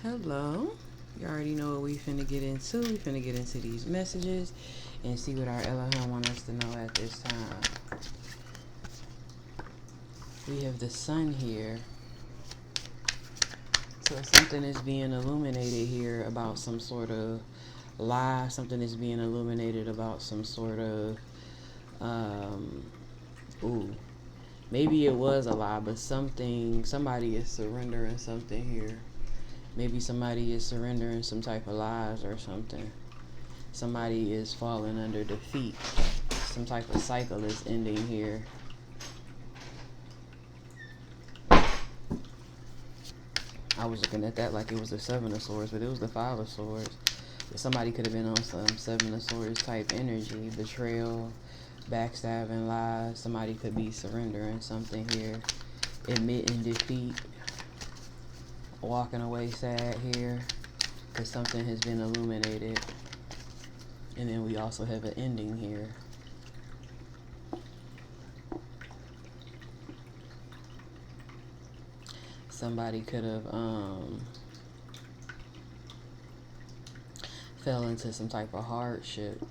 Hello. You already know what we finna get into. We finna get into these messages and see what our Elohim want us to know at this time. We have the sun here. So something is being illuminated here about some sort of lie. Something is being illuminated about some sort of, maybe it was a lie, but somebody is surrendering something here. Maybe somebody is surrendering some type of lies or something. Somebody is falling under defeat. Some type of cycle is ending here. I was looking at that like it was the Seven of Swords, but it was the Five of Swords. But somebody could have been on some Seven of Swords type energy. Betrayal, backstabbing, lies. Somebody could be surrendering something here. Admitting defeat. Walking away sad here. Because something has been illuminated. And then we also have an ending here. Somebody could have fell into some type of hardship.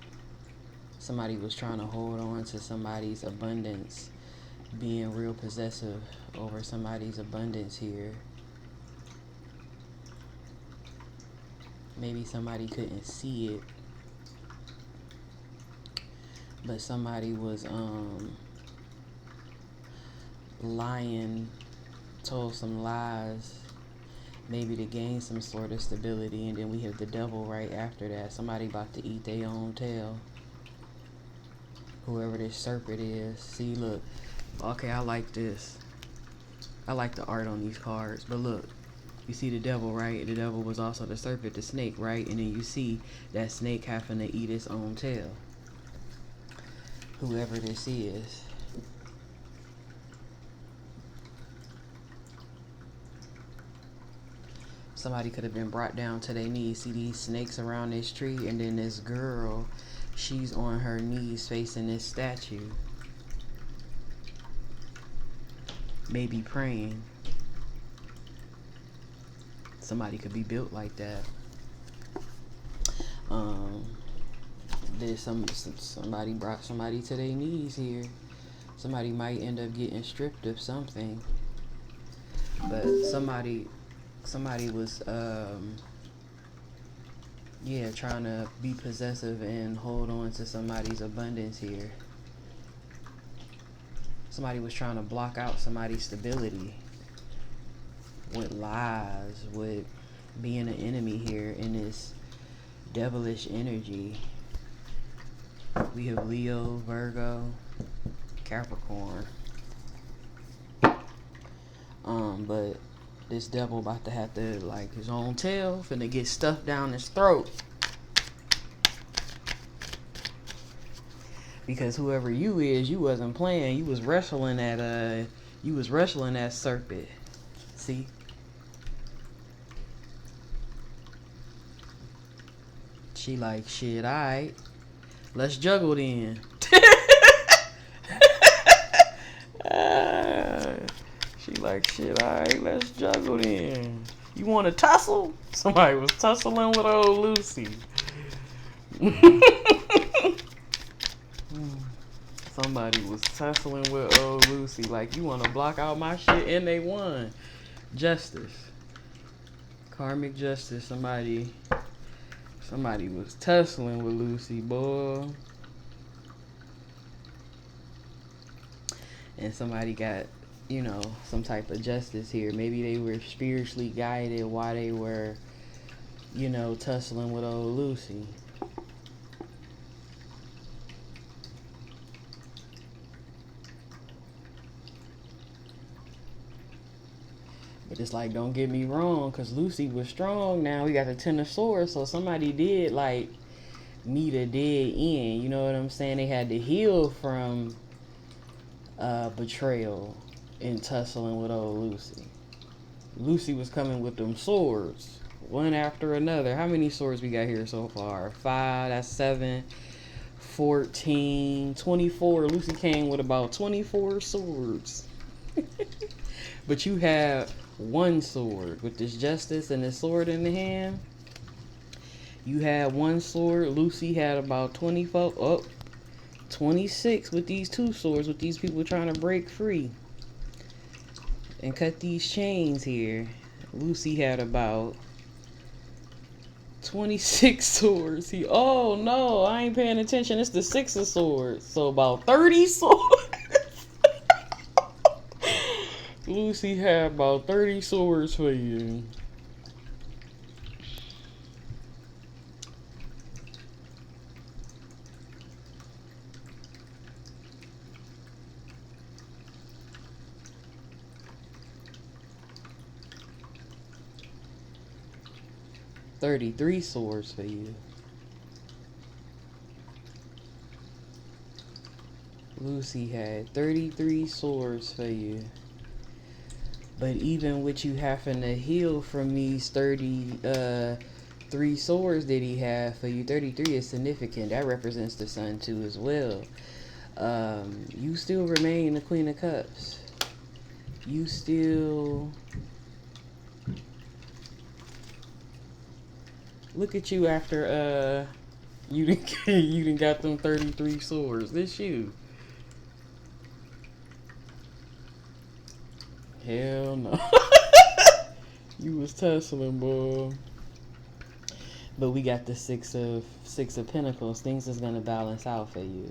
Somebody was trying to hold on to somebody's abundance, being real possessive over somebody's abundance here. Maybe somebody couldn't see it, but somebody was lying, told some lies, maybe to gain some sort of stability. And then we have the devil right after that. Somebody about to eat their own tail. Whoever this serpent is. See, look. Okay, I like this. I like the art on these cards. But look, you see the devil, right? The devil was also the serpent, the snake, right? And then you see that snake having to eat its own tail. Whoever this is. Somebody could have been brought down to their knees. See these snakes around this tree, and then this girl, she's on her knees facing this statue. Maybe praying. Somebody could be built like that. There's somebody brought somebody to their knees here. Somebody might end up getting stripped of something. But somebody was trying to be possessive and hold on to somebody's abundance here. Somebody was trying to block out somebody's stability with lies, with being an enemy here in this devilish energy. We have Leo, Virgo, Capricorn. But this devil about to have to, like, his own tail finna get stuffed down his throat. Because whoever you is, you wasn't playing. You was wrestling that serpent. See? She like, shit, alright. Let's juggle then. She like, shit, alright, let's juggle then. You want to tussle? Somebody was tussling with old Lucy. Somebody was tussling with old Lucy. Like, you want to block out my shit? And they won. Justice. Karmic justice. Somebody was tussling with Lucy, boy. And somebody got, some type of justice here. Maybe they were spiritually guided while they were, tussling with old Lucy. But it's like, don't get me wrong, because Lucy was strong. Now we got the Ten of Swords, so somebody did, like, meet a dead end. You know what I'm saying? They had to heal from betrayal and tussling with old Lucy. Lucy was coming with them swords, one after another. How many swords we got here so far? 5, that's 7, 14, 24. Lucy came with about 24 swords. But you have one sword. With this justice and this sword in the hand, you had one sword. Lucy had about 24, 26 with these two swords, with these people trying to break free and cut these chains here. Lucy had about 26 swords. Oh no, I ain't paying attention. It's the 6 of swords. So about 30 swords. Lucy had about 30 swords for you. $33 swords for you. Lucy had 33 swords for you. But even with you having to heal from these 33 swords that he had for you, 33 is significant. That represents the sun too as well. You still remain the Queen of Cups. You still... Look at you after you didn't got them 33 swords. This you. Hell no. You was tussling, boy. But we got the six of Pentacles. Things is gonna balance out for you.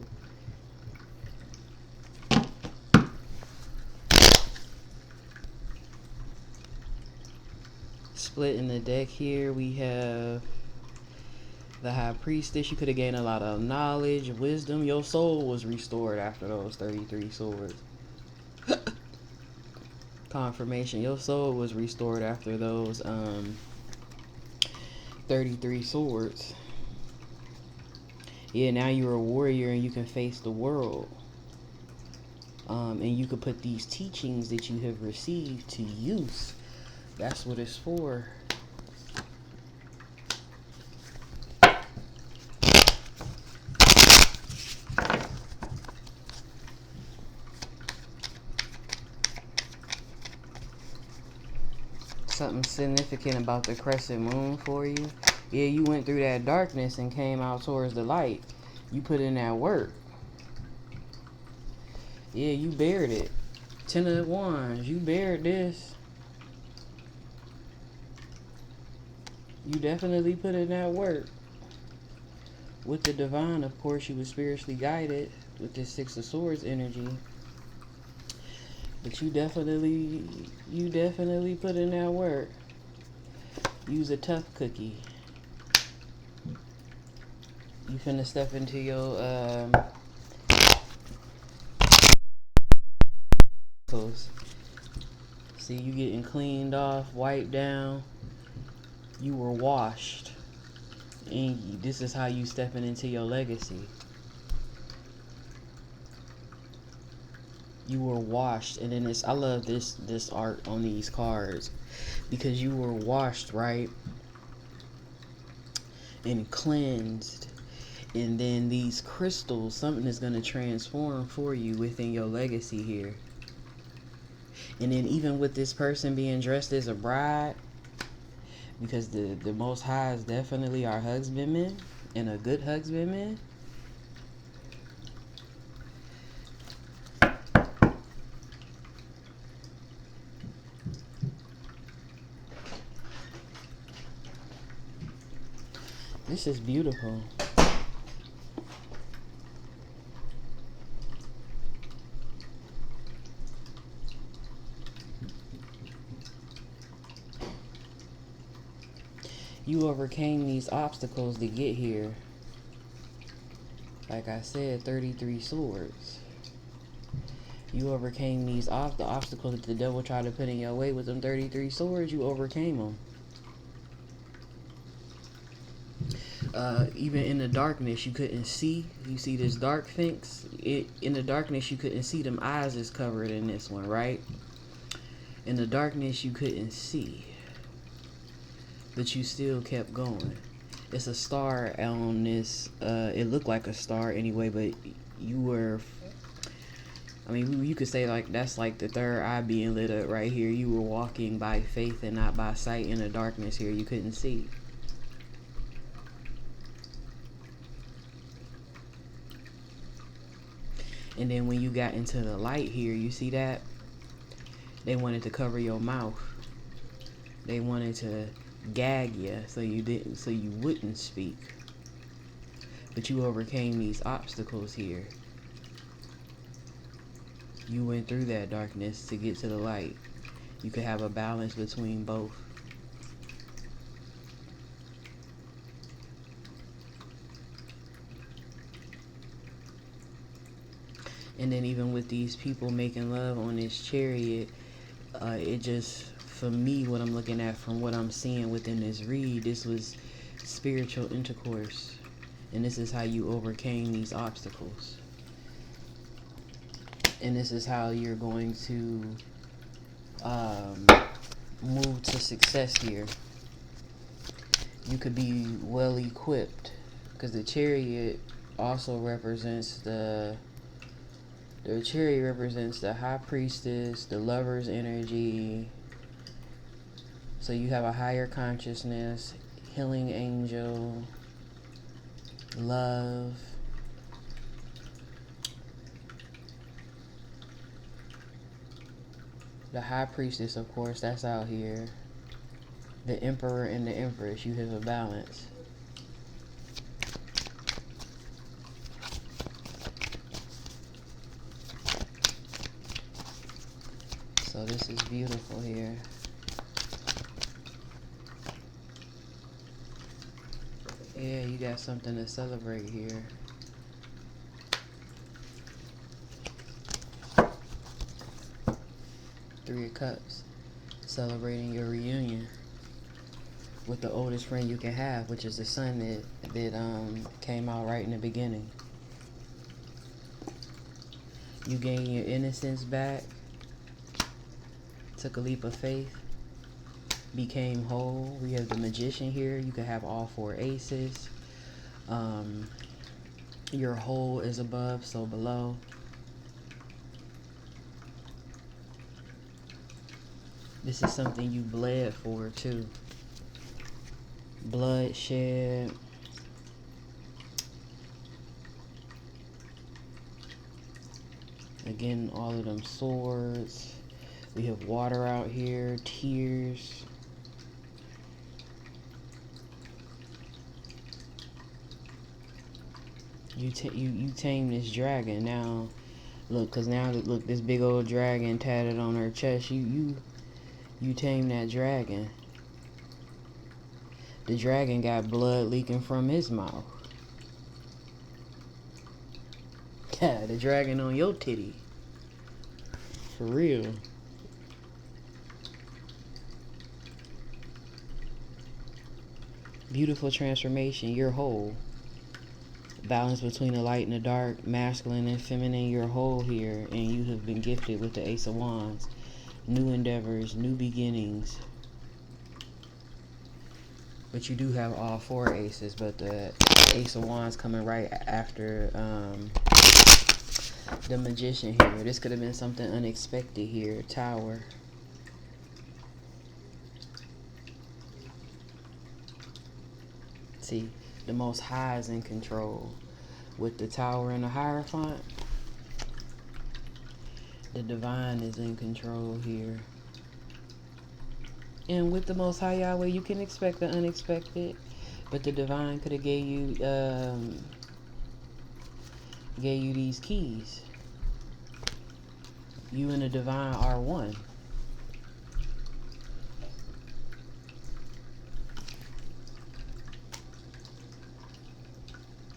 Splitting the deck here, we have the High Priestess. You could have gained a lot of knowledge, wisdom. Your soul was restored after those 33 swords. Confirmation. Your soul was restored after those 33 swords. Yeah, now you're a warrior and you can face the world. And you could put these teachings that you have received to use. That's what it's for. Something significant about the crescent moon for you. Yeah, you went through that darkness and came out towards the light. You put in that work. Yeah, you bared it. 10 of Wands. You bared this. You definitely put in that work. With the divine, of course, you were spiritually guided with this 6 of Swords energy. But you definitely put in that work. Use a tough cookie. You finna step into your see, you getting cleaned off, wiped down. You were washed. And this is how you stepping into your legacy. You were washed, and then I love this art on these cards, because you were washed, right, and cleansed, and then these crystals, something is going to transform for you within your legacy here. And then even with this person being dressed as a bride, because the Most High is definitely our husbandman, and a good husbandman. This is beautiful. You overcame these obstacles to get here. Like I said, 33 swords. You overcame the obstacles that the devil tried to put in your way with them 33 swords. You overcame them. Even in the darkness, you couldn't see. You see this dark Sphinx? In the darkness, you couldn't see. Them eyes is covered in this one, right? In the darkness, you couldn't see. But you still kept going. It's a star on this. It looked like a star anyway, but you were I mean, you could say like that's like the third eye being lit up right here. You were walking by faith and not by sight in the darkness here. You couldn't see. And then when you got into the light here, you see that? They wanted to cover your mouth. They wanted to gag you so you wouldn't speak. But you overcame these obstacles here. You went through that darkness to get to the light. You could have a balance between both. And then even with these people making love on this chariot, it just, for me, what I'm looking at from what I'm seeing within this read, this was spiritual intercourse. And this is how you overcame these obstacles. And this is how you're going to move to success here. You could be well equipped, because the chariot also represents the chariot represents the high priestess, the lover's energy. So you have a higher consciousness, healing angel, love. The high priestess, of course, that's out here. The emperor and the empress, you have a balance. So this is beautiful here. Yeah, you got something to celebrate here. Three of Cups. Celebrating your reunion with the oldest friend you can have, which is the sun that came out right in the beginning. You gain your innocence back. Took a leap of faith, became whole. We have the Magician here. You could have all four aces. Your whole is above, so below. This is something you bled for too. Bloodshed. Again, all of them swords. We have water out here, tears. You tame this dragon now. Look, cause now look, this big old dragon tatted on her chest. You tame that dragon. The dragon got blood leaking from his mouth. Yeah, the dragon on your titty. For real. Beautiful transformation. You're whole. Balance between the light and the dark, masculine and feminine. You're whole here, and you have been gifted with the Ace of Wands. New endeavors, new beginnings. But you do have all four aces, but the Ace of Wands coming right after the Magician here. This could have been something unexpected here. Tower. See, the Most High is in control. With the Tower and the Hierophant, the Divine is in control here. And with the Most High Yahweh, you can expect the unexpected. But the Divine could have gave you these keys. You and the Divine are one.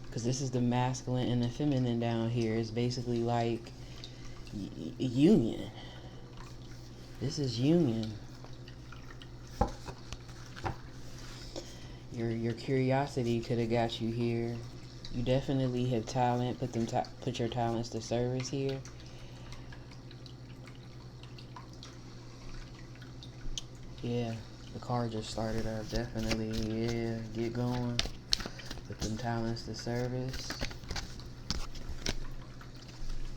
Because this is the masculine and the feminine down here. It's basically like union. This is union. Your curiosity could have got you here. You definitely have talent. Put your talents to service here. Yeah, the car just started up. Definitely, yeah. Get going. Put them talents to service.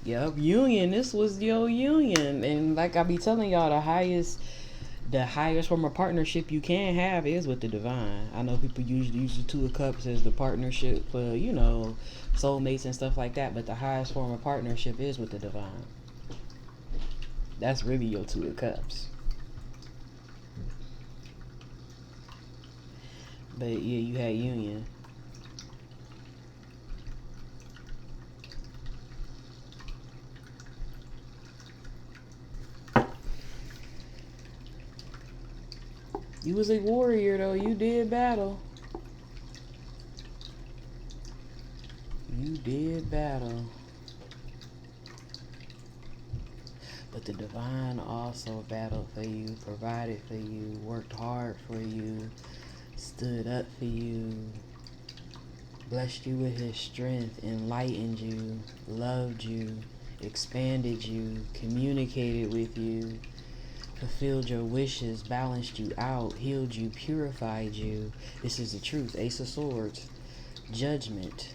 Yep, union. This was your union. And like I be telling y'all, the highest form of partnership you can have is with the divine. I know people usually use the Two of Cups as the partnership for, soulmates and stuff like that, but the highest form of partnership is with the divine. That's really your Two of Cups. But yeah, you had union. You was a warrior though. You did battle. You did battle. But the divine also battled for you, provided for you, worked hard for you, stood up for you, blessed you with his strength, enlightened you, loved you, expanded you, communicated with you, fulfilled your wishes, balanced you out, healed you, purified you. This is the truth. Ace of Swords. Judgment.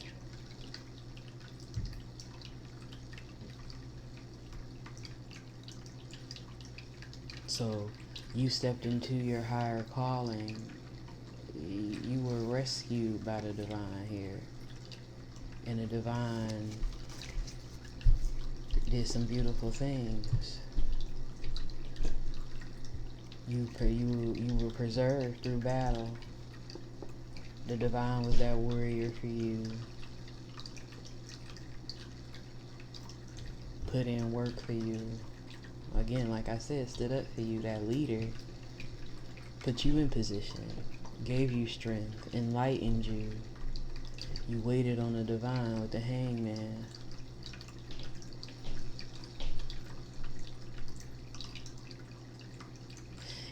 So you stepped into your higher calling. You were rescued by the divine here. And the divine did some beautiful things. You were preserved through battle. The divine was that warrior for you. Put in work for you. Again, like I said, stood up for you, that leader. Put you in position. Gave you strength. Enlightened you. You waited on the divine with the hangman.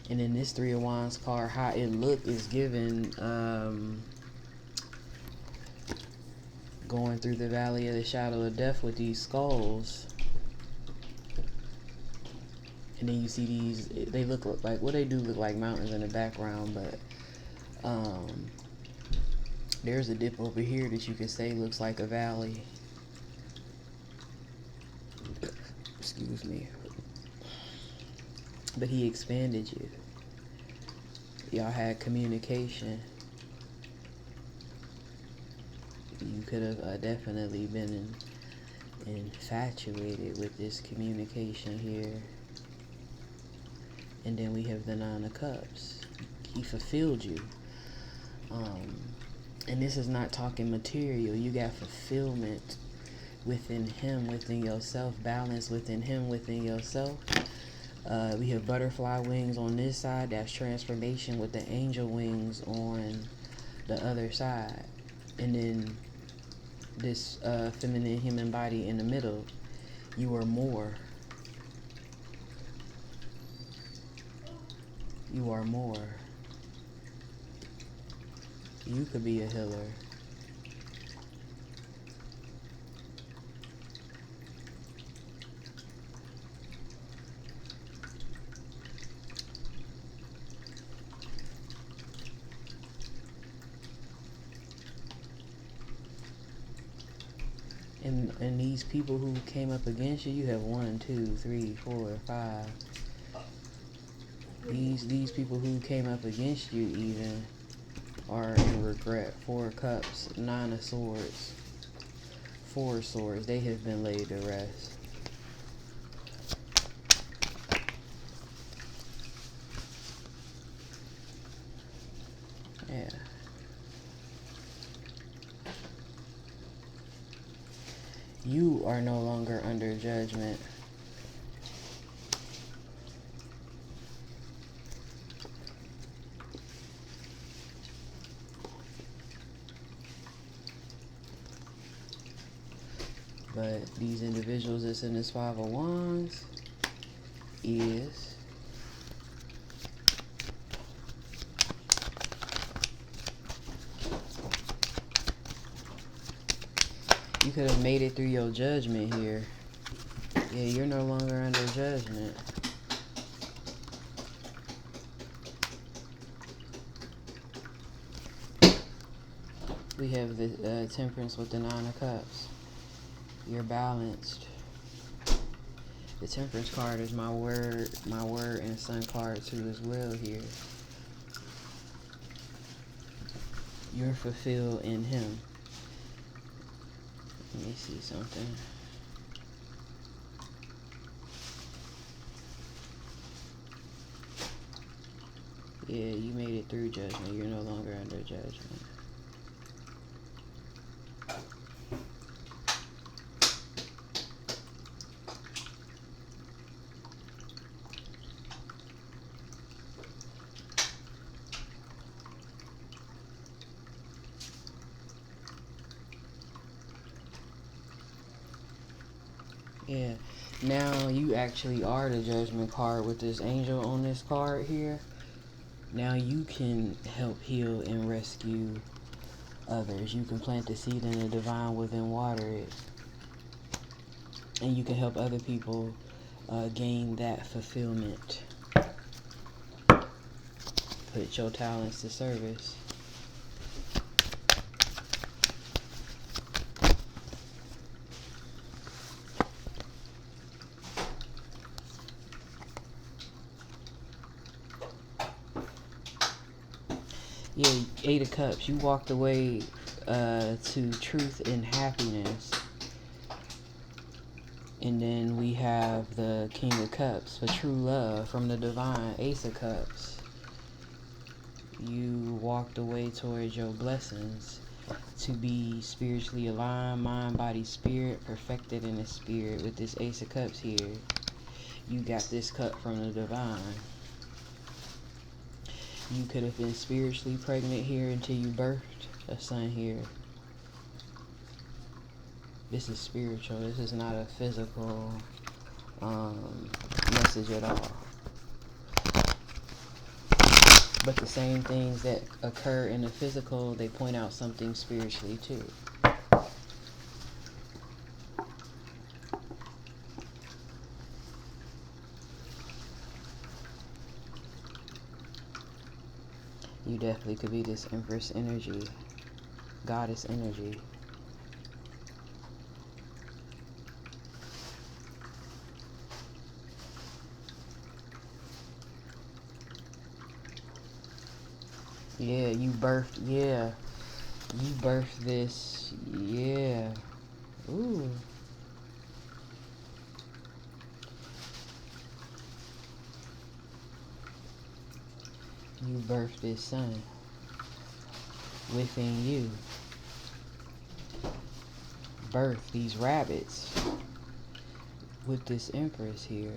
And in this Three of Wands card, how it looked is given going through the valley of the shadow of death with these skulls. And then you see these, they look like, what they do look like mountains in the background, but there's a dip over here that you could say looks like a valley. Excuse me. But he expanded you. Y'all had communication. You could have definitely been infatuated with this communication here. And then we have the Nine of Cups. He fulfilled you. And this is not talking material. You got fulfillment within him, within yourself, balance within him, within yourself. We have butterfly wings on this side. That's transformation, with the angel wings on the other side. And then this feminine human body in the middle. You are more. You are more. You could be a healer. And these people who came up against you, you have 1, 2, 3, 4, 5. These people who came up against you even are in regret. 4 of Cups, 9 of Swords, 4 of Swords. They have been laid to rest. Yeah. You are no longer under judgment. But these individuals that's in this 5 of Wands is you could have made it through your judgment here. Yeah, you're no longer under judgment. We have the Temperance with the 9 of Cups. You're balanced. The Temperance card is my word and Sun card too as well here. You're fulfilled in him. Let me see something. Yeah, you made it through judgment. You're no longer under judgment. Yeah, now you actually are the judgment card with this angel on this card here. Now you can help heal and rescue others. You can plant the seed in the divine within, water it. And you can help other people gain that fulfillment. Put your talents to service. Yeah, 8 of Cups. You walked away to truth and happiness. And then we have the King of Cups for true love from the divine. Ace of Cups. You walked away towards your blessings to be spiritually aligned, mind, body, spirit, perfected in the spirit. With this Ace of Cups here, you got this cup from the divine. You could have been spiritually pregnant here until you birthed a son here. This is spiritual. This is not a physical message at all. But the same things that occur in the physical, they point out something spiritually too. You definitely could be this Empress energy, Goddess energy. Yeah, you birthed this, yeah. Ooh. You birthed this son within you. Birth these rabbits with this Empress here.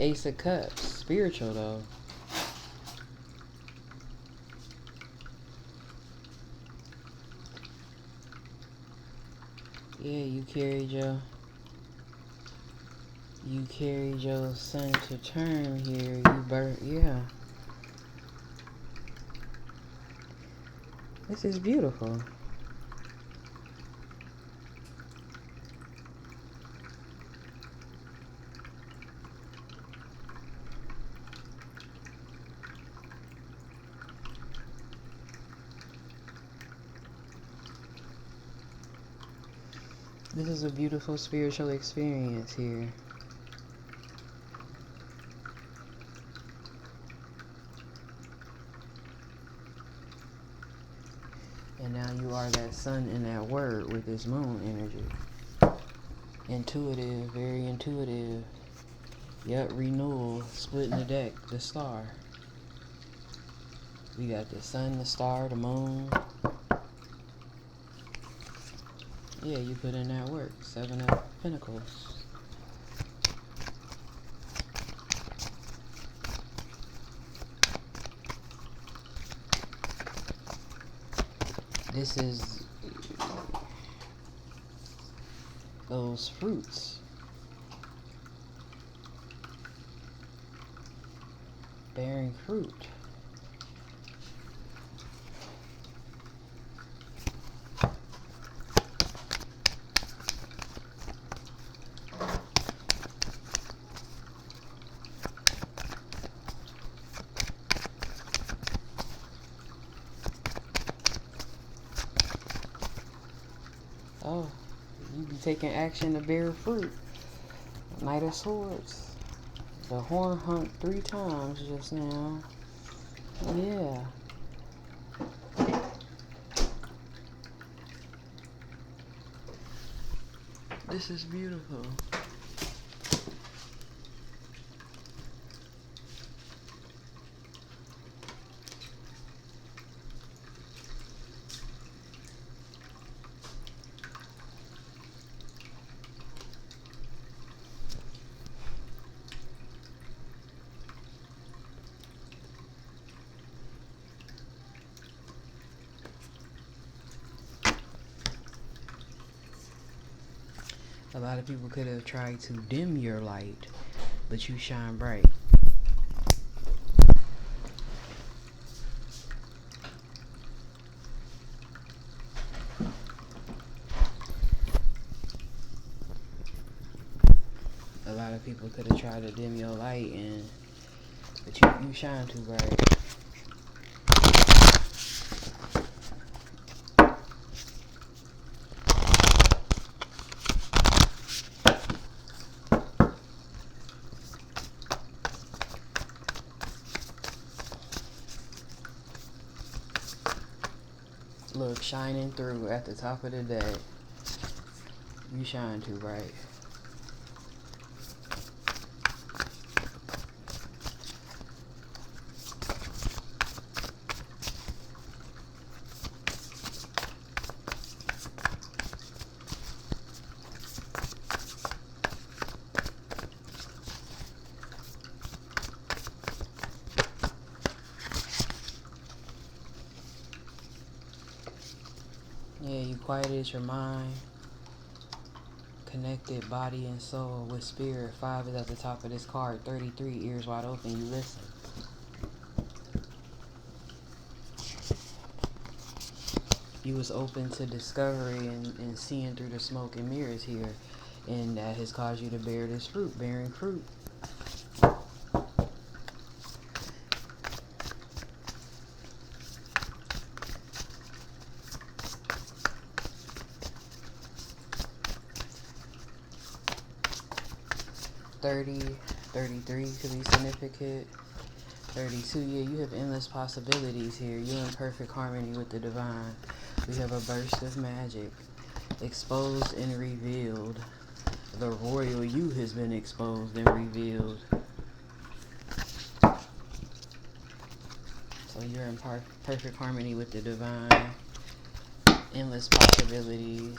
Ace of Cups, spiritual though. Yeah, you carried your son to term here. You birth, yeah. This is beautiful. This is a beautiful spiritual experience here. And now you are that sun and that word with this moon energy. Intuitive, very intuitive. Yep, renewal, splitting the deck, the star. We got the sun, the star, the moon. Yeah, you put in that work. 7 of Pentacles. This is those fruits. Bearing fruit. taking action to bear fruit. Knight of Swords. The horn hunked 3 times just now. Yeah. This is beautiful. A lot of people could have tried to dim your light, but you shine bright. A lot of people could have tried to dim your light, but you shine too bright. Look, shining through at the top of the day. You shine too bright. Yeah, you quieted your mind, connected body and soul with spirit. 5 is at the top of this card. 33, ears wide open, you listen. You was open to discovery and seeing through the smoke and mirrors here. And that has caused you to bear this fruit, bearing fruit. $30, $33 could be significant. 32, yeah, you have endless possibilities here. You're in perfect harmony with the divine. We have a burst of magic, exposed and revealed. The royal you has been exposed and revealed. So you're in perfect harmony with the divine. Endless possibilities.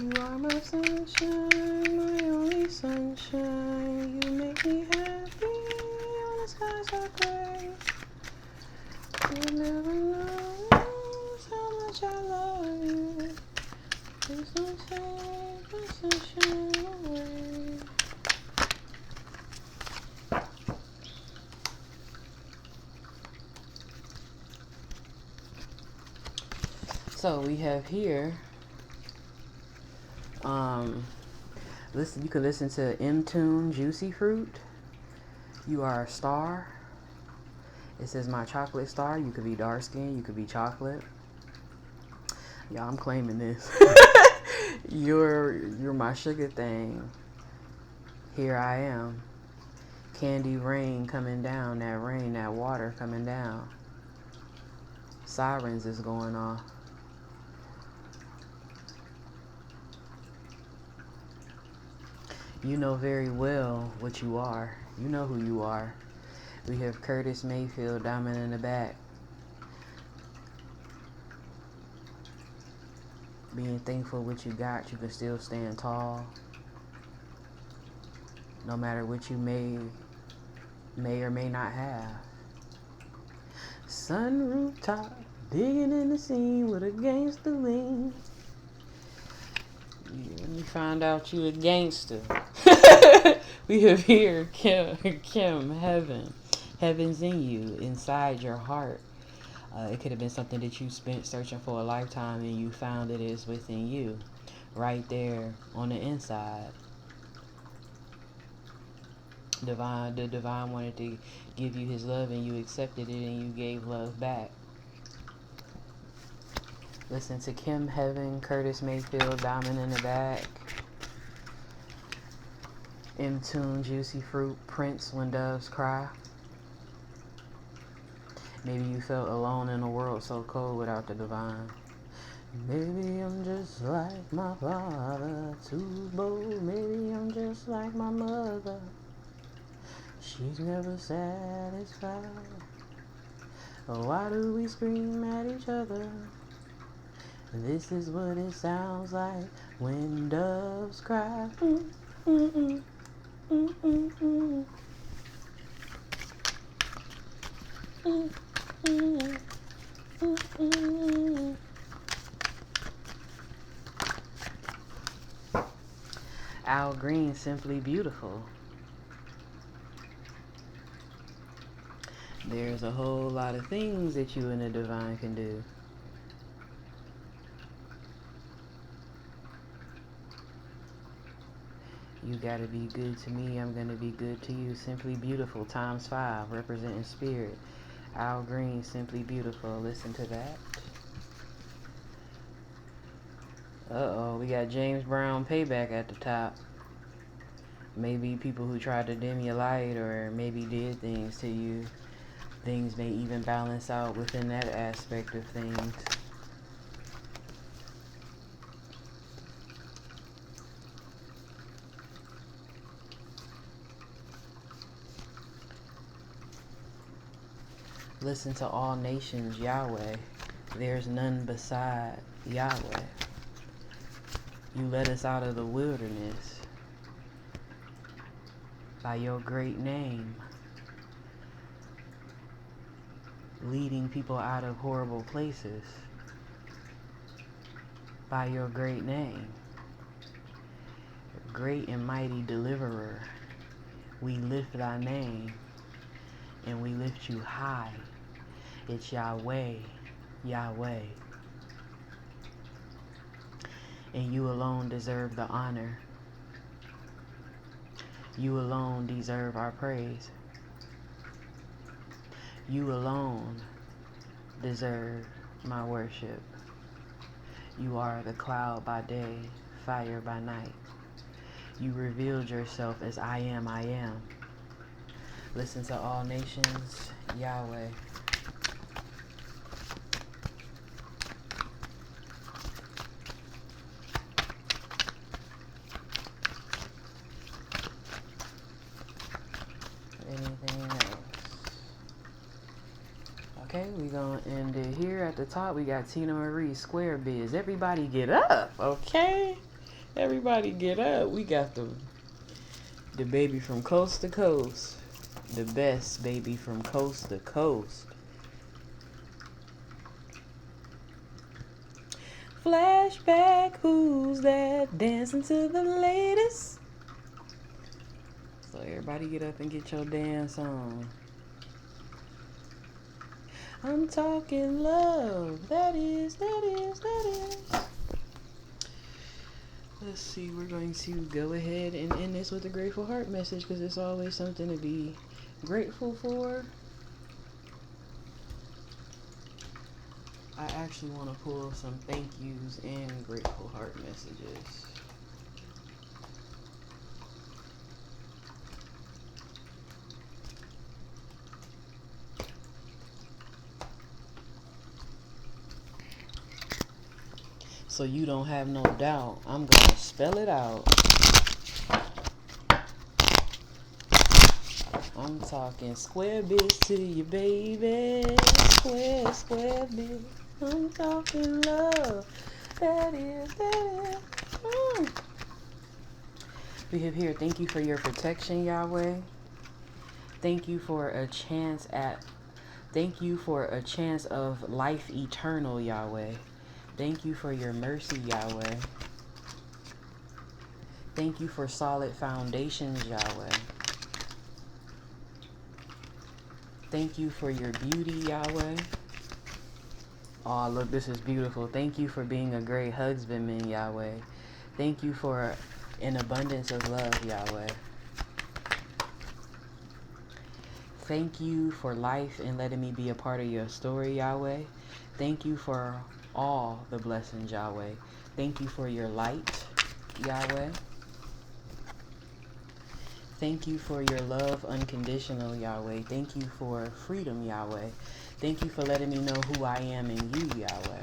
You are my sunshine, my only sunshine. You make me happy when the skies are gray. You never know how much I love you. Please don't take my sunshine away. So we have here, listen. You can listen to M-Tune, Juicy Fruit. You are a star. It says my chocolate star. You could be dark skin. You could be chocolate. Yeah, I'm claiming this. You're my sugar thing. Here I am. Candy rain coming down. That rain, that water coming down. Sirens is going off. You know very well what you are. You know who you are. We have Curtis Mayfield, diamond in the back. Being thankful what you got, you can still stand tall. No matter what you may or may not have. Sun rooftop, digging in the scene with a gangster lean. Let me find out you a gangster. We have here Kim, heaven. Heaven's in you, inside your heart. It could have been something that you spent searching for a lifetime and you found it is within you. Right there on the inside. The divine wanted to give you his love, and you accepted it, and you gave love back. Listen to Kim Heaven, Curtis Mayfield, Diamond in the Back, M Tune, Juicy Fruit, Prince, When Doves Cry. Maybe you felt alone in a world so cold without the divine. Maybe I'm just like my father, too bold. Maybe I'm just like my mother. She's never satisfied. Why do we scream at each other? This is what it sounds like when doves cry. Al Green, Simply Beautiful. There's a whole lot of things that you and the divine can do. You gotta be good to me, I'm gonna be good to you. Simply Beautiful, ×5, representing spirit. Al Green, Simply Beautiful. Listen to that. Uh-oh, we got James Brown, Payback at the top. Maybe people who tried to dim your light or maybe did things to you. Things may even balance out within that aspect of things. Listen to All Nations, Yahweh. There's none beside Yahweh. You led us out of the wilderness by your great name, leading people out of horrible places by your great name. Great and mighty deliverer, we lift thy name and we lift you high. It's Yahweh, Yahweh. And you alone deserve the honor. You alone deserve our praise. You alone deserve my worship. You are the cloud by day, fire by night. You revealed yourself as I am, I am. Listen to All Nations, Yahweh. Anything else? Okay, we gonna end it here. At the top, we got Tina Marie, Square Biz. Everybody get up, okay? Everybody get up. We got the baby from coast to coast. The best baby from coast to coast. Flashback, who's that dancing to the latest? So everybody get up and get your dance on. I'm talking love. That is. Let's see, we're going to go ahead and end this with a grateful heart message because it's always something to be grateful for. I actually want to pull some thank yous and grateful heart messages. So you don't have no doubt, I'm going to spell it out. I'm talking square biz to you, baby. Square biz. I'm talking love. That is. We have here, thank you for your protection, Yahweh. Thank you for a chance of life eternal, Yahweh. Thank you for your mercy, Yahweh. Thank you for solid foundations, Yahweh. Thank you for your beauty, Yahweh. Oh, look, this is beautiful. Thank you for being a great husbandman, Yahweh. Thank you for an abundance of love, Yahweh. Thank you for life and letting me be a part of your story, Yahweh. Thank you for all the blessings, Yahweh. Thank you for your light, Yahweh. Thank you for your love unconditional, Yahweh. Thank you for freedom, Yahweh. Thank you for letting me know who I am in you, Yahweh.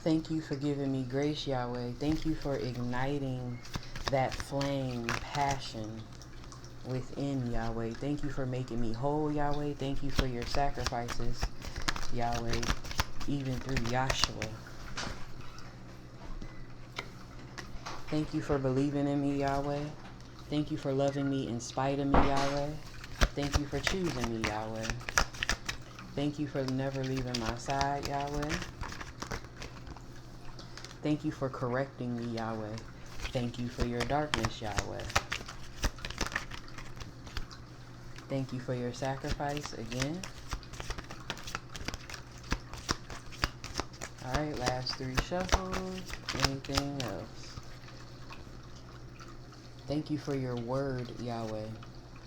Thank you for giving me grace, Yahweh. Thank you for igniting that flame, passion within, Yahweh. Thank you for making me whole, Yahweh. Thank you for your sacrifices, Yahweh, even through Yahshua. Thank you for believing in me, Yahweh. Thank you for loving me in spite of me, Yahweh. Thank you for choosing me, Yahweh. Thank you for never leaving my side, Yahweh. Thank you for correcting me, Yahweh. Thank you for your darkness, Yahweh. Thank you for your sacrifice again. Alright, last 3 shuffles. Anything else? Thank you for your word, Yahweh.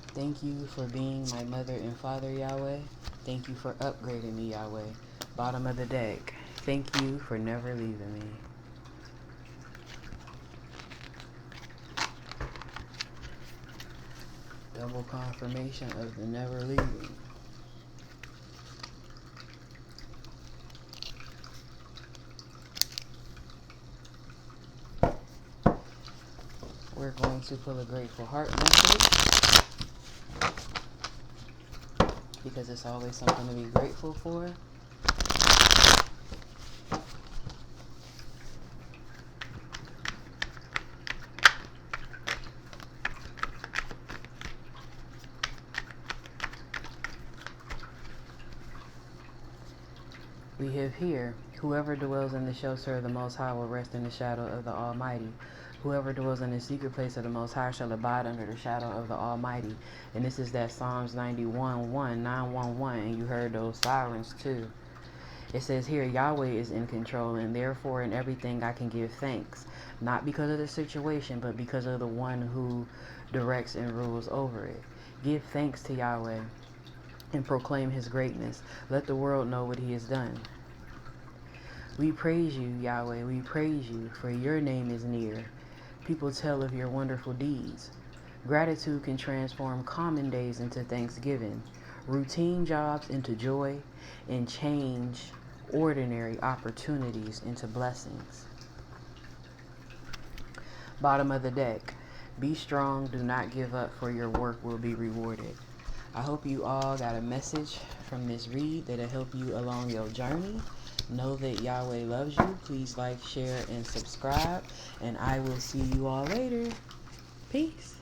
Thank you for being my mother and father, Yahweh. Thank you for upgrading me, Yahweh. Bottom of the deck. Thank you for never leaving me. Double confirmation of the never leaving. We're going to pull a grateful heart message because it's always something to be grateful for. We have here, whoever dwells in the shelter of the Most High will rest in the shadow of the Almighty. Whoever dwells in the secret place of the Most High shall abide under the shadow of the Almighty. And this is that Psalms 91:911, and you heard those sirens too. It says here, Yahweh is in control, and therefore in everything I can give thanks. Not because of the situation, but because of the one who directs and rules over it. Give thanks to Yahweh and proclaim his greatness. Let the world know what he has done. We praise you, Yahweh. We praise you, for your name is near. People tell of your wonderful deeds. Gratitude can transform common days into thanksgiving, routine jobs into joy, and change ordinary opportunities into blessings. Bottom of the deck. Be strong, do not give up, for your work will be rewarded. I hope you all got a message from this read that'll help you along your journey. Know that Yahweh loves you. Please like, share, and subscribe. And I will see you all later. Peace.